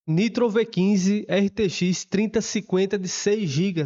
Nitro V15 RTX 3050 de 6 GB.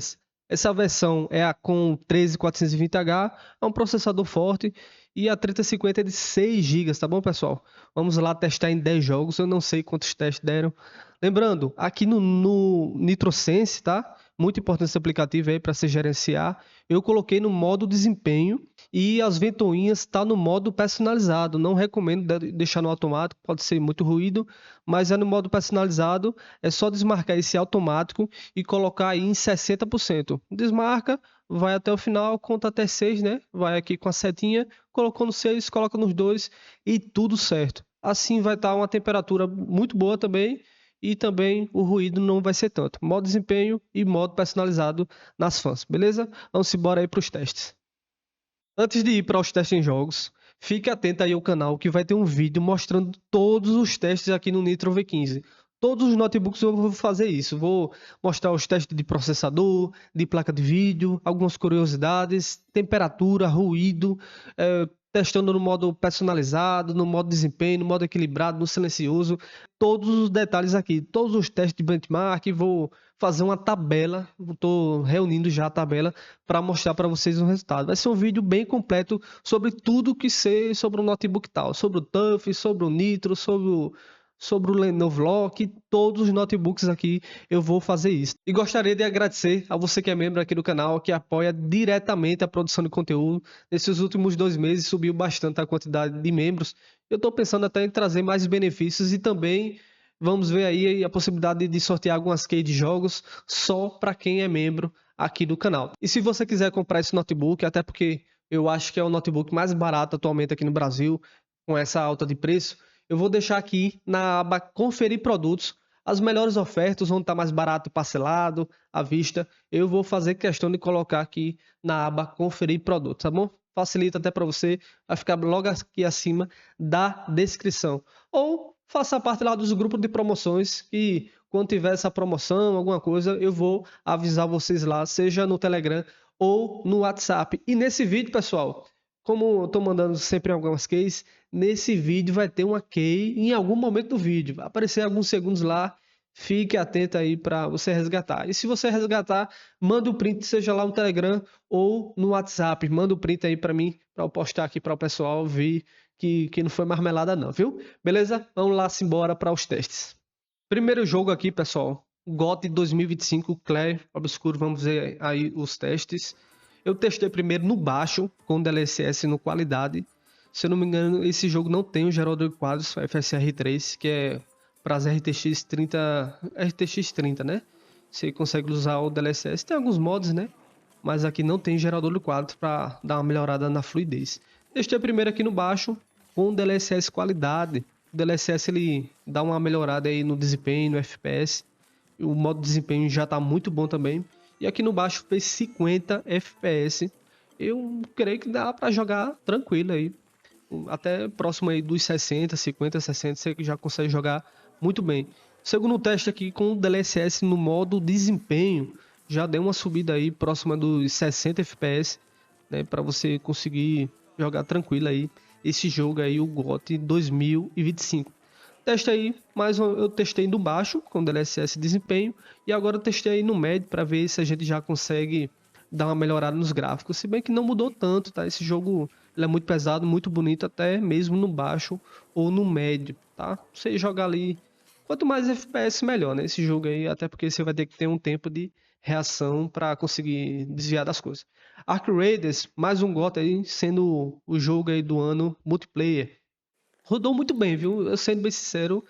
Essa versão é a com 13420H, é um processador forte, e a 3050 é de 6 GB, tá bom, pessoal? Vamos lá testar em 10 jogos, eu não sei quantos testes deram. Lembrando, aqui no NitroSense, tá? Muito importante esse aplicativo aí para se gerenciar. Eu coloquei no modo desempenho e as ventoinhas está no modo personalizado. Não recomendo deixar no automático, pode ser muito ruído, mas é no modo personalizado. É só desmarcar esse automático e colocar aí em 60%. Desmarca, vai até o final, conta até 6, né? Vai aqui com a setinha, colocou no 6, coloca nos 2 e tudo certo. Assim vai estar uma temperatura muito boa também e também o ruído não vai ser tanto. Modo desempenho e modo personalizado nas fãs, beleza? Vamos embora aí para os testes. Antes de ir para os testes em jogos, fique atento aí ao canal que vai ter um vídeo mostrando todos os testes aqui no Nitro V15. Todos os notebooks eu vou fazer isso. Vou mostrar os testes de processador, de placa de vídeo, algumas curiosidades, temperatura, ruído, testando no modo personalizado, no modo desempenho, no modo equilibrado, no silencioso. Todos os detalhes aqui, todos os testes de benchmark. Vou fazer uma tabela, estou reunindo já a tabela para mostrar para vocês o resultado. Vai ser um vídeo bem completo sobre tudo que sei sobre o notebook tal, sobre o TUF, sobre o Nitro, sobre o Lenovo Lock, todos os notebooks aqui eu vou fazer isso. E gostaria de agradecer a você que é membro aqui do canal, que apoia diretamente a produção de conteúdo. Nesses últimos 2 meses subiu bastante a quantidade de membros. Eu estou pensando até em trazer mais benefícios e também vamos ver aí a possibilidade de sortear algumas keys de jogos só para quem é membro aqui do canal. E se você quiser comprar esse notebook, até porque eu acho que é o notebook mais barato atualmente aqui no Brasil, com essa alta de preço, eu vou deixar aqui na aba Conferir Produtos as melhores ofertas, onde está mais barato parcelado, à vista. Eu vou fazer questão de colocar aqui na aba Conferir Produtos, tá bom? Facilita até para você, vai ficar logo aqui acima da descrição. Ou faça parte lá dos grupos de promoções, que quando tiver essa promoção, alguma coisa, eu vou avisar vocês lá, seja no Telegram ou no WhatsApp. E nesse vídeo, pessoal, como eu estou mandando sempre algumas keys, nesse vídeo vai ter uma key em algum momento do vídeo. Vai aparecer alguns segundos lá. Fique atento aí para você resgatar. E se você resgatar, manda o print, seja lá no Telegram ou no WhatsApp. Manda o print aí para mim, para eu postar aqui para o pessoal ver que não foi marmelada não, viu? Beleza? Vamos lá, simbora para os testes. Primeiro jogo aqui, pessoal. GOT 2025 Clair Obscuro. Vamos ver aí os testes. Eu testei primeiro no baixo, com DLSS no qualidade. Se eu não me engano, esse jogo não tem o gerador de quadros FSR3, que é para as RTX 30, né? Você consegue usar o DLSS. Tem alguns mods, né? Mas aqui não tem gerador de quadros para dar uma melhorada na fluidez. Testei primeiro aqui no baixo, com DLSS qualidade. O DLSS ele dá uma melhorada aí no desempenho, no FPS. O modo de desempenho já está muito bom também. E aqui no baixo fez 50 FPS. Eu creio que dá para jogar tranquilo aí. Até próximo aí dos 60, 50, 60, você já consegue jogar muito bem. Segundo teste aqui com o DLSS no modo desempenho, já deu uma subida aí próxima dos 60 FPS, né, para você conseguir jogar tranquilo aí esse jogo aí, o GOT 2025. Teste aí, mas eu testei no baixo com DLSS desempenho e agora eu testei aí no médio para ver se a gente já consegue dar uma melhorada nos gráficos, se bem que não mudou tanto, tá? Esse jogo ele é muito pesado, muito bonito, até mesmo no baixo ou no médio, tá? Você joga ali, quanto mais FPS melhor, né? Esse jogo aí, até porque você vai ter que ter um tempo de reação para conseguir desviar das coisas. Ark Raiders, mais um GOT aí, sendo o jogo aí do ano multiplayer. Rodou muito bem, viu? Eu sendo bem sincero,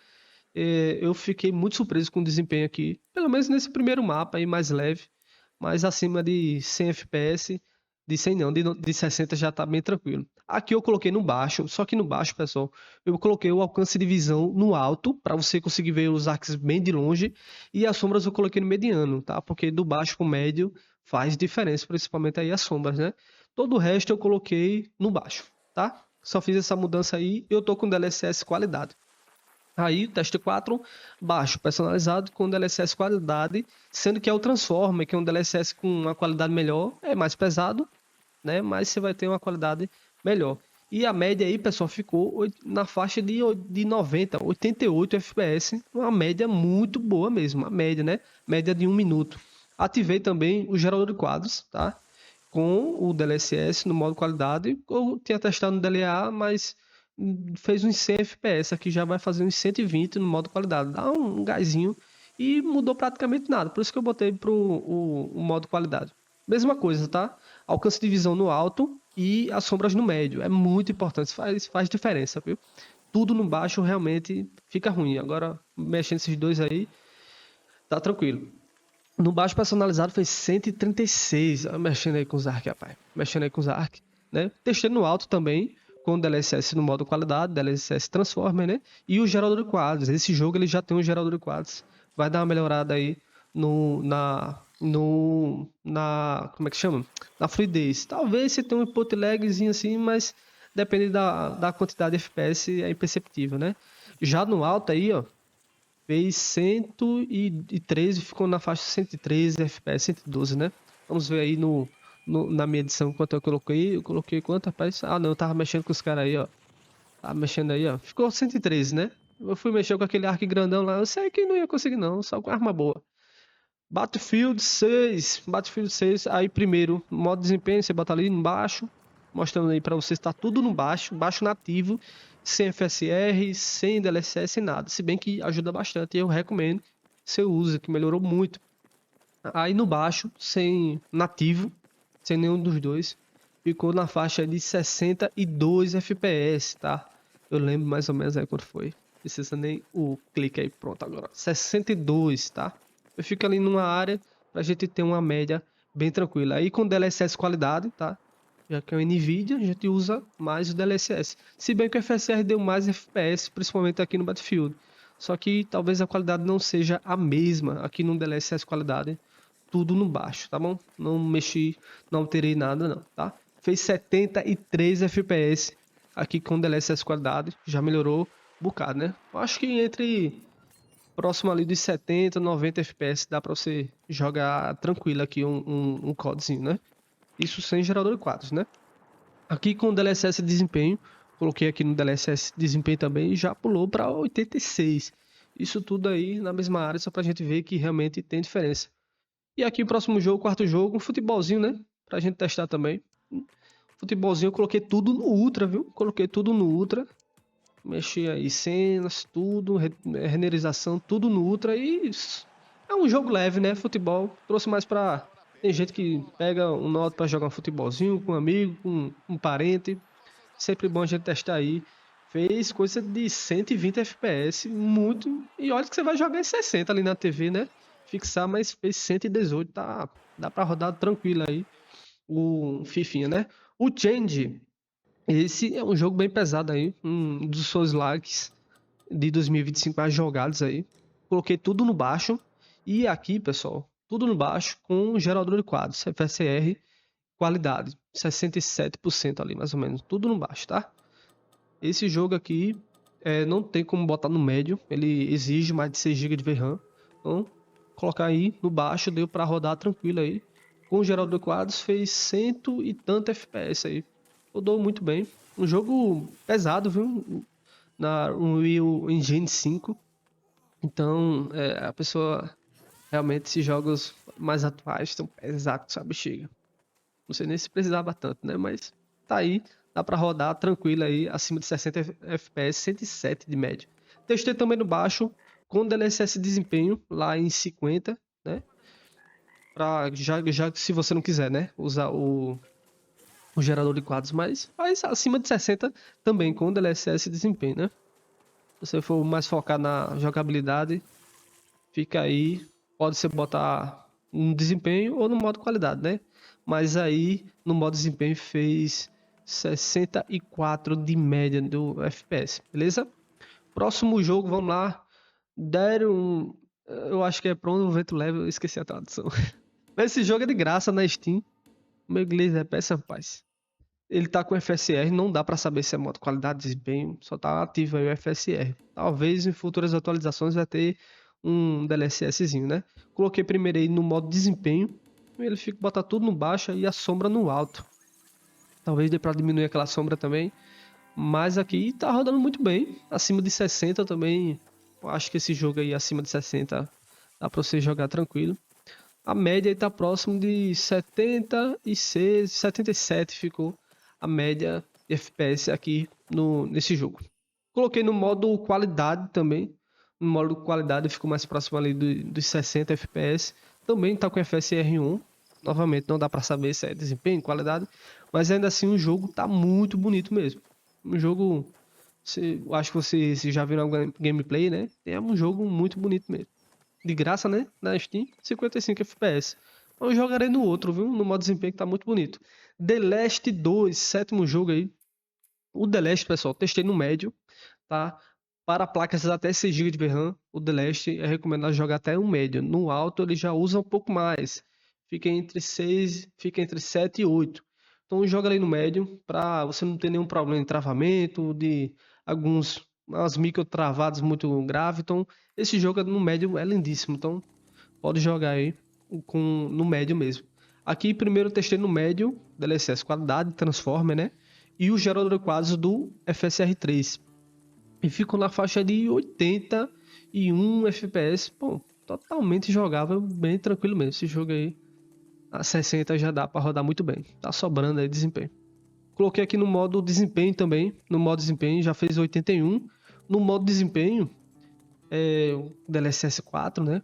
eu fiquei muito surpreso com o desempenho aqui. Pelo menos nesse primeiro mapa aí, mais leve. Mas acima de 100 FPS, de 100 não, de 60 já tá bem tranquilo. Aqui eu coloquei no baixo, só que no baixo, pessoal, eu coloquei o alcance de visão no alto, para você conseguir ver os arcs bem de longe. E as sombras eu coloquei no mediano, tá? Porque do baixo pro médio faz diferença, principalmente aí as sombras, né? Todo o resto eu coloquei no baixo, tá? Só fiz essa mudança aí e eu tô com DLSS qualidade. Aí, teste 4, baixo, personalizado com DLSS qualidade, sendo que é o Transformer, que é um DLSS com uma qualidade melhor, é mais pesado, né? Mas você vai ter uma qualidade melhor. E a média aí, pessoal, ficou na faixa de 90, 88 FPS. Uma média muito boa mesmo, uma média, né? Média de 1 minuto. Ativei também o gerador de quadros, tá? Com o DLSS no modo qualidade. Eu tinha testado no DLA, mas fez uns 100 FPS. Aqui já vai fazer uns 120 no modo qualidade. Dá um gásinho e mudou praticamente nada. Por isso que eu botei pro o modo qualidade. Mesma coisa, tá? Alcance de visão no alto e as sombras no médio. É muito importante, faz diferença, viu? Tudo no baixo realmente fica ruim. Agora, mexendo esses dois aí, tá tranquilo. No baixo personalizado foi 136. Mexendo aí com os ARC, rapaz. Mexendo aí com os ARC, né? Testei no alto também, com o DLSS no modo qualidade, DLSS Transformer, né? E o gerador de quadros. Esse jogo ele já tem um gerador de quadros. Vai dar uma melhorada aí como é que chama? Na fluidez. Talvez você tenha um input lagzinho assim, mas depende da quantidade de FPS, é imperceptível, né? Já no alto aí, ó, fez 113, ficou na faixa 113 FPS, 112, né? Vamos ver aí na minha edição quanto eu coloquei. Eu coloquei quanto, rapaz? Ah, não, eu tava mexendo com os caras aí, ó. Tava mexendo aí, ó. Ficou 113, né? Eu fui mexer com aquele arco grandão lá. Eu sei que não ia conseguir, não. Só com arma boa. Battlefield 6. Battlefield 6. Aí, primeiro, modo desempenho, você bota ali embaixo. Mostrando aí pra você, está tudo no baixo. Baixo nativo. Sem FSR, sem DLSS, sem nada. Se bem que ajuda bastante. Eu recomendo que você use, que melhorou muito. Aí no baixo, sem nativo, sem nenhum dos dois, ficou na faixa de 62 FPS, tá? Eu lembro mais ou menos aí quanto foi. Precisa nem o clique aí, pronto agora. 62, tá? Eu fico ali numa área pra gente ter uma média bem tranquila. Aí com DLSS qualidade, tá? Já que é o NVIDIA, a gente usa mais o DLSS. Se bem que o FSR deu mais FPS, principalmente aqui no Battlefield. Só que talvez a qualidade não seja a mesma aqui no DLSS qualidade. Tudo no baixo, tá bom? Não mexi, não alterei nada não, tá? Fez 73 FPS aqui com DLSS qualidade. Já melhorou um bocado, né? Eu acho que entre próximo ali dos 70, 90 FPS dá pra você jogar tranquilo aqui um CODzinho, né? Isso sem gerador de quadros, né? Aqui com o DLSS desempenho, coloquei aqui no DLSS desempenho também e já pulou para 86. Isso tudo aí na mesma área, só pra gente ver que realmente tem diferença. E aqui o próximo jogo, quarto jogo, um futebolzinho, né? Pra gente testar também. Futebolzinho eu coloquei tudo no Ultra, viu? Coloquei tudo no Ultra. Mexi aí cenas, tudo, renderização, tudo no Ultra e é um jogo leve, né? Futebol. Trouxe mais pra. Tem gente que pega um note pra jogar um futebolzinho com um amigo, com um parente. Sempre bom a gente testar aí. Fez coisa de 120 FPS, muito. E olha que você vai jogar em 60 ali na TV, né? Fixar, mas fez 118, tá? Dá pra rodar tranquilo aí o Fifinha, né? O Change, esse é um jogo bem pesado aí, um dos seus likes de 2025 mais jogados aí. Coloquei tudo no baixo e aqui, pessoal, tudo no baixo com gerador de quadros, FSR, qualidade, 67% ali mais ou menos, tudo no baixo, tá? Esse jogo aqui não tem como botar no médio, ele exige mais de 6 GB de VRAM. Então, colocar aí no baixo deu para rodar tranquilo aí. Com o gerador de quadros fez cento e tanto FPS aí. Rodou muito bem. Um jogo pesado, viu? Na Unreal Engine 5. Então, a pessoa realmente esses jogos mais atuais estão pesados, sabe, chega. Não sei nem se precisava tanto, né? Mas tá aí, dá pra rodar tranquilo aí, acima de 60 FPS, 107 de média. Testei também no baixo, com DLSS desempenho, lá em 50, né? Já se você não quiser, né? Usar o gerador de quadros, mas faz acima de 60 também, com DLSS desempenho, né? Se você for mais focar na jogabilidade, fica aí, pode ser botar no desempenho ou no modo qualidade, né? Mas aí no modo desempenho fez 64 de média do FPS, beleza? Próximo jogo, vamos lá. Deram, eu acho que é Pronto o Vento Leve, eu esqueci a tradução. Esse jogo é de graça na Steam. Meu inglês é péssimo, rapaz. Ele tá com FSR, não dá pra saber se é modo qualidade, desempenho, só tá ativo aí o FSR. Talvez em futuras atualizações vai ter um DLSSzinho, né? Coloquei primeiro aí no modo desempenho, ele fica botar tudo no baixo e a sombra no alto. Talvez dê pra diminuir aquela sombra também. Mas aqui tá rodando muito bem, acima de 60 também. Eu acho que esse jogo aí acima de 60 dá pra você jogar tranquilo. A média aí tá próximo de 76, 77 ficou a média de FPS aqui nesse jogo. Coloquei no modo qualidade também. No modo qualidade ficou mais próximo ali dos 60 FPS. Também tá com FSR1. Novamente, não dá para saber se é desempenho, qualidade. Mas ainda assim o jogo tá muito bonito mesmo. Um jogo. Eu acho que vocês já viram algum gameplay, né? É um jogo muito bonito mesmo. De graça, né? Na Steam, 55 FPS. Eu jogarei no outro, viu? No modo desempenho que tá muito bonito. The Last 2, sétimo jogo aí. O The Last, pessoal, testei no médio, tá? Para placas até 6 GB de VRAM, o The Last é recomendado jogar até um médio. No alto ele já usa um pouco mais. Fica entre 7 e 8. Então joga ali no médio para você não ter nenhum problema de travamento, de umas micro travadas muito grave. Então esse jogo no médio é lindíssimo. Então pode jogar aí no médio mesmo. Aqui primeiro eu testei no médio, DLSS qualidade, Transformer, né? E o gerador de quadros do FSR3. E fico na faixa de 81 FPS. Bom, totalmente jogável, bem tranquilo mesmo. Esse jogo aí, a 60 já dá para rodar muito bem. Tá sobrando aí desempenho. Coloquei aqui no modo desempenho também. No modo desempenho já fez 81. No modo desempenho, o DLSS 4, né?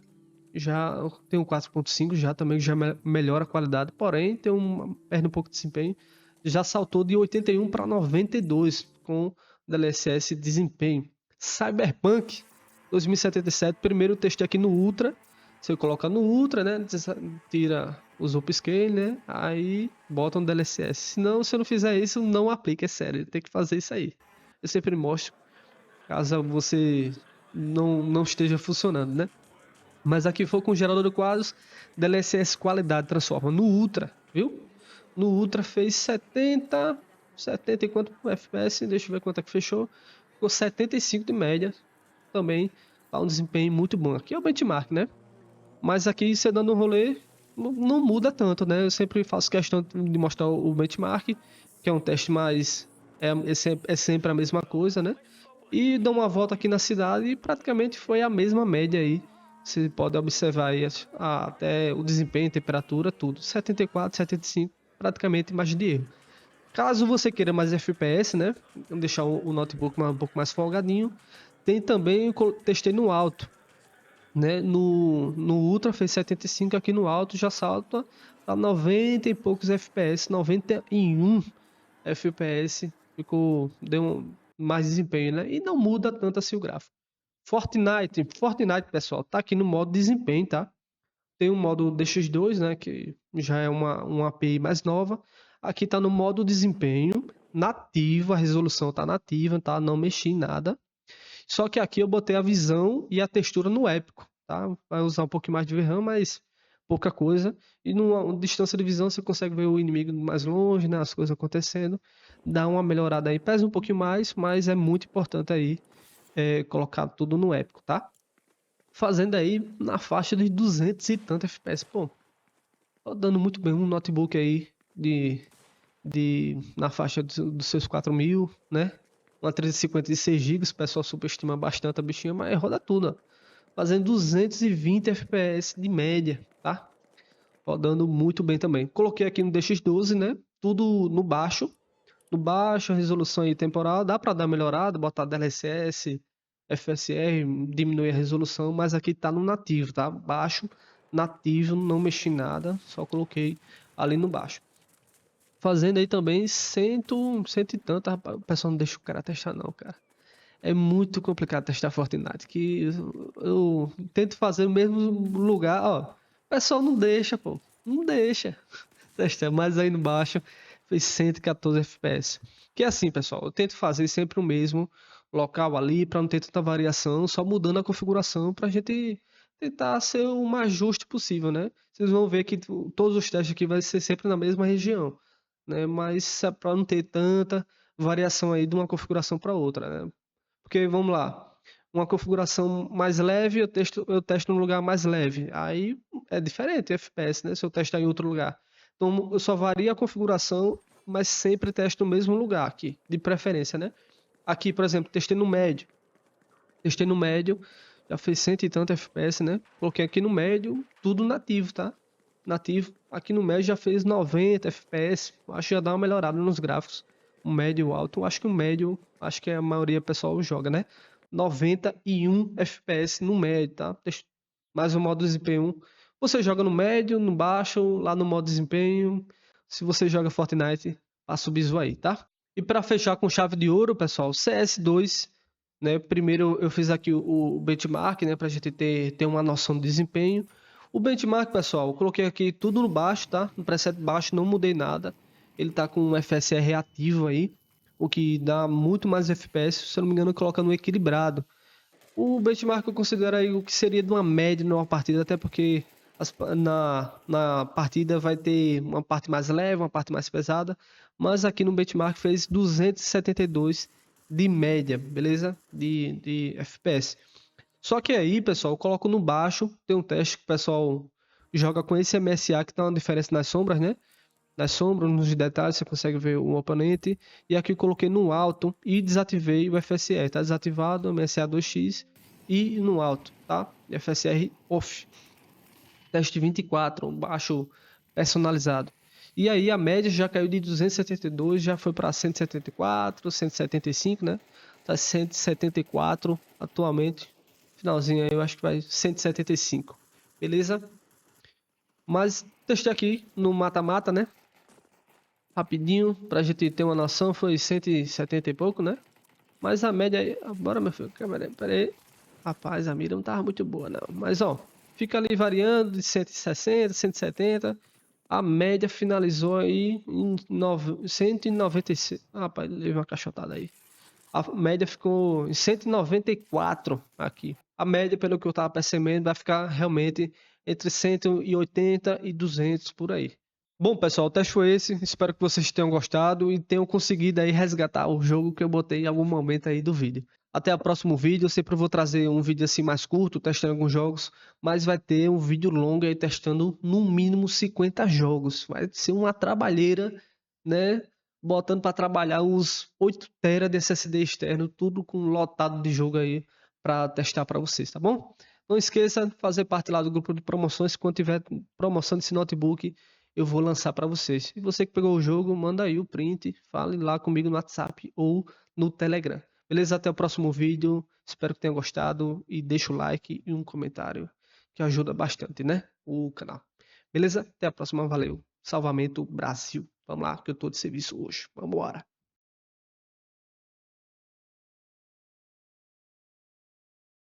Já tem um 4.5 já também, já melhora a qualidade. Porém, perde um pouco de desempenho. Já saltou de 81 para 92 com DLSS desempenho. Cyberpunk 2077, primeiro eu testei aqui no Ultra. Você coloca no Ultra, né? Tira os upscale, né? Aí bota um DLSS. Se não, se eu não fizer isso, não aplica, é sério. Tem que fazer isso aí. Eu sempre mostro, caso você não esteja funcionando, né? Mas aqui foi com gerador de quadros, DLSS qualidade transforma no Ultra, viu? No Ultra fez 70 e quanto FPS, deixa eu ver quanto é que fechou. Ficou 75 de média, também tá um desempenho muito bom. Aqui é o benchmark, né? Mas aqui você dando um rolê, não muda tanto, né? Eu sempre faço questão de mostrar o benchmark, que é um teste mais... é sempre a mesma coisa, né? E dou uma volta aqui na cidade e praticamente foi a mesma média aí. Você pode observar aí até o desempenho, temperatura, tudo. 74, 75, praticamente margem de erro. Caso você queira mais FPS, né? Vamos deixar o notebook um pouco mais folgadinho. Tem também, testei no alto, né? No Ultra fez 75, aqui no alto já salta a 90 e poucos FPS, 91 FPS, deu mais desempenho, né? E não muda tanto assim o gráfico. Fortnite, pessoal, tá aqui no modo desempenho, tá? Tem o modo DX2, né, que já é uma API mais nova. Aqui tá no modo desempenho nativo, a resolução tá nativa, tá? Não mexi em nada. Só que aqui eu botei a visão e a textura no épico, tá? Vai usar um pouquinho mais de VRAM, mas pouca coisa. E numa distância de visão você consegue ver o inimigo mais longe, né? As coisas acontecendo. Dá uma melhorada aí. Pesa um pouquinho mais, mas é muito importante aí colocar tudo no épico, tá? Fazendo aí na faixa de 200 e tanto FPS. Pô, rodando muito bem um notebook aí na faixa dos seus 4.000, né? Uma 350 de 6 GB, o pessoal superestima bastante a bichinha, mas roda tudo, ó. Fazendo 220 FPS de média, tá? Rodando muito bem também. Coloquei aqui no DX12, né? Tudo no baixo. No baixo, a resolução aí temporal, dá para dar melhorada, botar DLSS, FSR, diminuir a resolução, mas aqui tá no nativo, tá? Baixo, nativo, não mexi nada, só coloquei ali no baixo. Fazendo aí também cento e tanto, rapaz, o pessoal não deixa o cara testar não, cara. É muito complicado testar Fortnite, que eu tento fazer no mesmo lugar, ó. O pessoal não deixa, pô. Não deixa testar, mas aí no baixo fez 114 FPS. Que é assim, pessoal, eu tento fazer sempre o mesmo local ali para não ter tanta variação, só mudando a configuração pra gente tentar ser o mais justo possível, né? Vocês vão ver que todos os testes aqui vai ser sempre na mesma região, né? Mas é para não ter tanta variação aí de uma configuração para outra, né? Porque vamos lá, uma configuração mais leve, eu testo num lugar mais leve. Aí é diferente o FPS, né? Se eu testar em outro lugar. Então eu só varia a configuração mas sempre teste no mesmo lugar aqui, de preferência, né? Aqui, por exemplo, testei no médio. Testei no médio, já fez 100 e tanto FPS, né? Coloquei aqui no médio, tudo nativo, tá? Nativo. Aqui no médio já fez 90 FPS. Acho que já dá uma melhorada nos gráficos. O médio e o alto. Acho que o médio, acho que a maioria do pessoal joga, né? 91 FPS no médio, tá? Mais o modo desempenho 1. Você joga no médio, no baixo, lá no modo desempenho. Se você joga Fortnite, passa o bisu aí, tá? E para fechar com chave de ouro, pessoal, CS2, né? Primeiro eu fiz aqui o benchmark, né, para a gente ter uma noção de desempenho. O benchmark, pessoal, eu coloquei aqui tudo no baixo, tá? No preset baixo, não mudei nada. Ele tá com um FSR ativo aí, o que dá muito mais FPS, se eu não me engano, coloca no equilibrado. O benchmark eu considero aí o que seria de uma média numa partida, até porque na partida vai ter uma parte mais leve, uma parte mais pesada, mas aqui no benchmark fez 272 de média, beleza? De FPS. Só que aí, pessoal, eu coloco no baixo, tem um teste que o pessoal joga com esse MSA que tá uma diferença nas sombras, né? Nas sombras, nos detalhes, você consegue ver o oponente. E aqui eu coloquei no alto e desativei o FSR. Tá desativado o MSA 2x e no alto, tá? FSR off. Teste 24, baixo personalizado. E aí a média já caiu de 272, já foi para 174, 175, né? Tá 174 atualmente. Finalzinho aí eu acho que vai 175. Beleza? Mas testei aqui no mata-mata, né? Rapidinho, pra gente ter uma noção, foi 170 e pouco, né? Mas a média aí... Bora, meu filho, pera aí. Rapaz, a mira não tava muito boa, não. Mas, ó, fica ali variando de 160, 170. A média finalizou aí em 196. Rapaz, levei uma cachotada aí. A média ficou em 194 aqui. A média, pelo que eu tava percebendo, vai ficar realmente entre 180 e 200 por aí. Bom, pessoal, o teste foi esse. Espero que vocês tenham gostado e tenham conseguido aí resgatar o jogo que eu botei em algum momento aí do vídeo. Até o próximo vídeo. Eu sempre vou trazer um vídeo assim mais curto, testando alguns jogos, mas vai ter um vídeo longo aí testando no mínimo 50 jogos. Vai ser uma trabalheira, né? Botando para trabalhar os 8 TB de SSD externo, tudo com lotado de jogo aí para testar para vocês, tá bom? Não esqueça de fazer parte lá do grupo de promoções. Quando tiver promoção desse notebook, eu vou lançar para vocês. E você que pegou o jogo, manda aí o print, fale lá comigo no WhatsApp ou no Telegram. Beleza? Até o próximo vídeo. Espero que tenha gostado e deixa o like e um comentário que ajuda bastante, né? O canal. Beleza? Até a próxima. Valeu. Salvamento Brasil. Vamos lá, que eu tô de serviço hoje. Vamos embora.